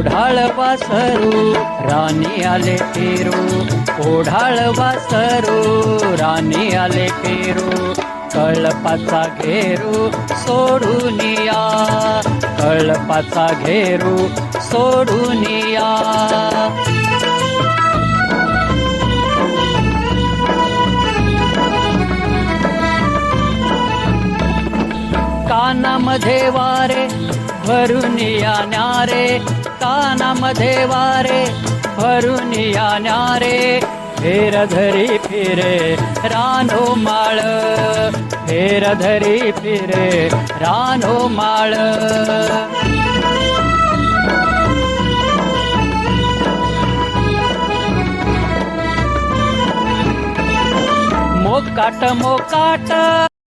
ओढाळ वासरू राणी आले पेरू, ओढाळ वासरू राणी आले पेरू. कळपाचा घेरू सोडून या, कळपाचा घेरू सोडून या. कानामध्ये वारे भरून या न्यारे, कानामध्ये वारे भरून या न्यारे. फेर धरी फिरे रानो माळ, फेर धरी फिरे रानो माळ. मोकाट मोकाट